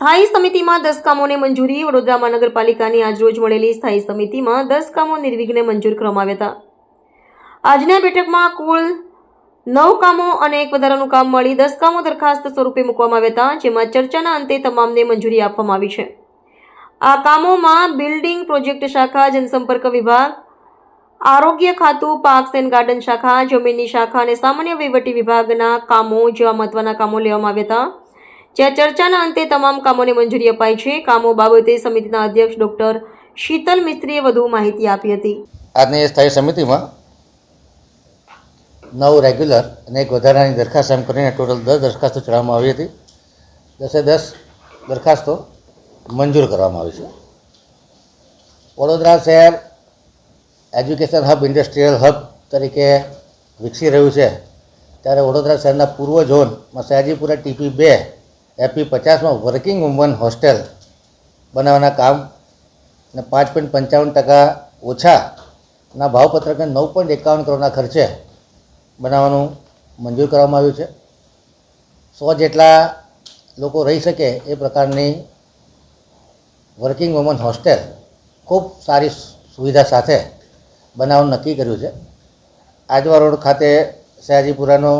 સ્થાયી સમિતિમાં 10 કામોને મંજૂરી. વડોદરા મહાનગરપાલિકાની આજરોજ મળેલી સ્થાયી સમિતિમાં 10 કામો નિર્વિઘ્ને મંજૂર કરવામાં આવ્યા હતા. આજની આ બેઠકમાં કુલ 9 કામો અને એક વધારાનું કામ મળી 10 કામો દરખાસ્ત સ્વરૂપે મૂકવામાં આવ્યા હતા, જેમાં ચર્ચાના અંતે તમામને મંજૂરી આપવામાં આવી છે. આ કામોમાં બિલ્ડિંગ પ્રોજેક્ટ શાખા, જનસંપર્ક વિભાગ, આરોગ્ય ખાતું, પાર્ક્સ એન્ડ ગાર્ડન શાખા, જમીનની શાખા અને સામાન્ય વહીવટી વિભાગના કામો જેવા મહત્વના કામો લેવામાં આવ્યા હતા, જ્યાં ચર્ચાના અંતે તમામ કામોને મંજૂરી અપાઈ છે. કામો બાબતે સમિતિના અધ્યક્ષ ડોક્ટર શીતલ મિસ્ત્રીએ વધુ માહિતી આપી હતી. આજની સ્થાયી સમિતિમાં 9 રેગ્યુલર અને એક વધારાની દરખાસ્ત એમ કરીને ટોટલ 10 દરખાસ્તો ચડાવવામાં આવી હતી. 10 દરખાસ્તો મંજૂર કરવામાં આવી છે. વડોદરા શહેર એજ્યુકેશન હબ, ઇન્ડસ્ટ્રીયલ હબ તરીકે વિકસી રહ્યું છે, ત્યારે વડોદરા શહેરના પૂર્વ ઝોનમાં સયાજીપુરા TP2 FP50માં વર્કિંગ વુમન હોસ્ટેલ બનાવવાના કામ અને 5.55% ઓછાના ભાવપત્રકને 9.51 કરોડના ખર્ચે બનાવવાનું મંજૂર કરવામાં આવ્યું છે. 100 જેટલા લોકો રહી શકે એ પ્રકારની વર્કિંગ વુમન હોસ્ટેલ ખૂબ સારી સુવિધા સાથે બનાવવાનું નક્કી કર્યું છે. આજવા રોડ ખાતે સયાજીપુરાનો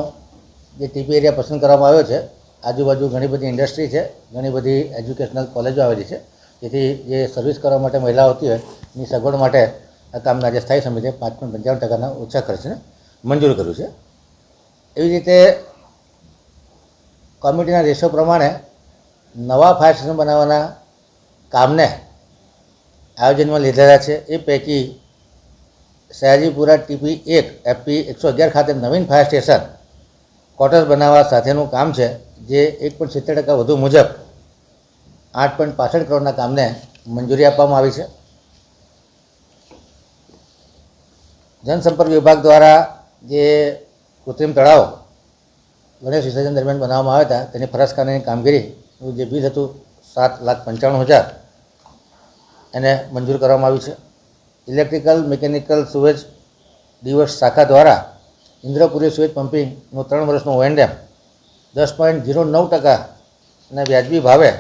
જે TP એરિયા પસંદ કરવામાં આવ્યો છે, આજુબાજુ ઘણી બધી ઇન્ડસ્ટ્રી છે, ઘણી બધી એજ્યુકેશનલ કોલેજો આવેલી છે, જેથી જે સર્વિસ કરવા માટે મહિલાઓ આવતી હોય એની સગવડ માટે આ કામના જે સ્થાયી સમિતિએ 5.55% ઓછા ખર્ચને મંજૂર કર્યું છે. એવી રીતે કમિટીના રેશિયો પ્રમાણે નવા ફાયર સ્ટેશન બનાવવાના કામને આયોજનમાં લીધેલા છે. એ પૈકી સયાજીપુરા TP1 FP111 ખાતે નવીન ફાયર સ્ટેશન ક્વાર્ટર્સ બનાવવા સાથેનું કામ છે, જે 1.70% વધુ મુજબ 8.65 કરોડના કામને મંજૂરી આપવામાં આવી છે. જનસંપર્ક વિભાગ દ્વારા જે કૃત્રિમ તળાવ ગણેશ વિસર્જન દરમિયાન બનાવવામાં આવ્યા હતા, તેની ફરજખાનાની કામગીરીનું જે બિલ હતું 7,95,000 એને મંજૂર કરવામાં આવ્યું છે. ઇલેક્ટ્રિકલ મિકેનિકલ સુવેજ ડિવર્સ શાખા દ્વારા ઇન્દ્રપુરી સુવેજ પમ્પિંગનું 3 વર્ષનું O&M 10.09% અને વ્યાજબી ભાવે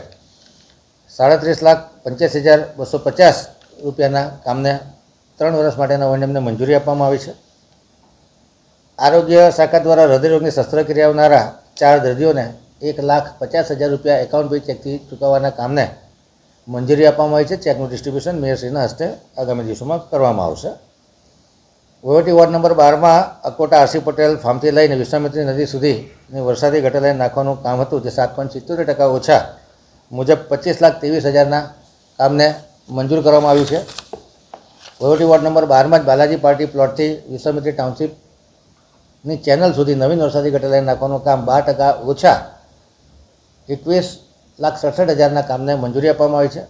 37,85,250 રૂપિયાના કામને 3 વર્ષ માટેના O&Mને મંજૂરી આપવામાં આવી છે. આરોગ્ય શાખા દ્વારા હૃદયરોગની શસ્ત્રક્રિયા આવનારા 4 દર્દીઓને 1,50,000 રૂપિયા એકાઉન્ટ પે ચેકથી ચૂકવવાના કામને મંજૂરી આપવામાં આવી છે. ચેકનું ડિસ્ટ્રીબ્યુશન મેયરશ્રીના હસ્તે આગામી દિવસોમાં કરવામાં આવશે. વહીવટી વોર્ડ નંબર 12માં અકોટા RC પટેલ ફાર્મથી લઈને વિશ્વામિત્રી નદી સુધીની વરસાદી ગટર લાઈન નાખવાનું કામ હતું, જે 7.77% ઓછા મુજબ 25,23,000ના કામને મંજૂર કરવામાં આવ્યું છે. વહીવટી વોર્ડ નંબર 12માં જ બાલાજી પાર્ટી પ્લોટથી વિશ્વામિત્રી ટાઉનશીપની ચેનલ સુધી નવીન વરસાદી ગટર લાઈન નાખવાનું કામ 12% ઓછા 21,67,000ના કામને મંજૂરી આપવામાં આવી છે.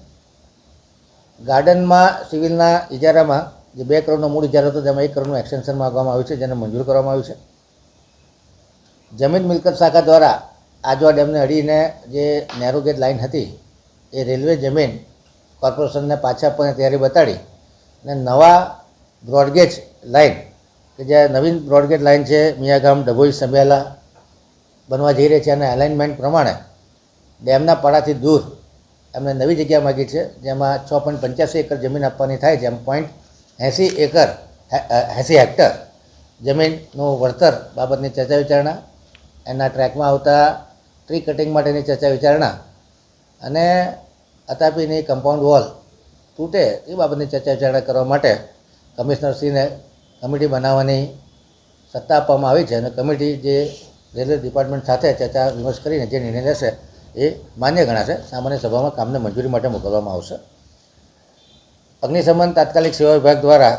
ગાર્ડનમાં સિવિલના ઇજારામાં જે 2 કરોડનો મૂળ ઇજારો હતો, તેમાં 1 કરોડનું એક્સટેન્શન માંગવામાં આવ્યું છે, જેને મંજૂર કરવામાં આવ્યું છે. જમીન મિલકત શાખા દ્વારા આજવા ડેમને અડીને જે નેરો ગેજ લાઇન હતી, એ રેલવે જમીન કોર્પોરેશનને પાછા આપવાની તૈયારી બતાડી અને નવા બ્રોડગેજ લાઇન કે જે નવીન બ્રોડગેજ લાઇન છે, મિયાગામ ડભોઈ સંભેલા બનવા જઈ રહી છે, અને એલાઇનમેન્ટ પ્રમાણે ડેમના પાળાથી દૂર એમને નવી જગ્યા માગી છે, જેમાં 6.85 એકર જમીન આપવાની થાય, જેમ 80 હેક્ટર જમીનનું વળતર બાબતની ચર્ચા વિચારણા, એના ટ્રેકમાં આવતા ટ્રી કટિંગ માટેની ચર્ચા વિચારણા અને અતાપીની કમ્પાઉન્ડ વોલ તૂટે એ બાબતની ચર્ચા વિચારણા કરવા માટે કમિશનરશ્રીને કમિટી બનાવવાની સત્તા આપવામાં આવી છે. અને કમિટી જે રેલવે ડિપાર્ટમેન્ટ સાથે ચર્ચા વિમર્શ કરીને જે નિર્ણય લેશે એ માન્ય ગણાશે. સામાન્ય સભામાં કામને મંજૂરી માટે મોકલવામાં આવશે. અગ્નિશમન તાત્કાલિક સેવા વિભાગ દ્વારા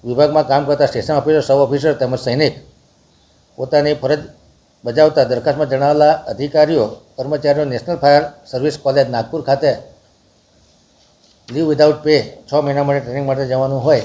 વિભાગમાં કામ કરતા સ્ટેશન ઓફિસર, સબ ઓફિસર તેમજ સૈનિક પોતાની ફરજ બજાવતા દરખાસ્તમાં જણાવેલા અધિકારીઓ કર્મચારીઓ national fire service college Nagpur ખાતે લીવ વિધાઉટ પે 6 મહિના માટે ટ્રેનિંગ માટે જવાનું હોય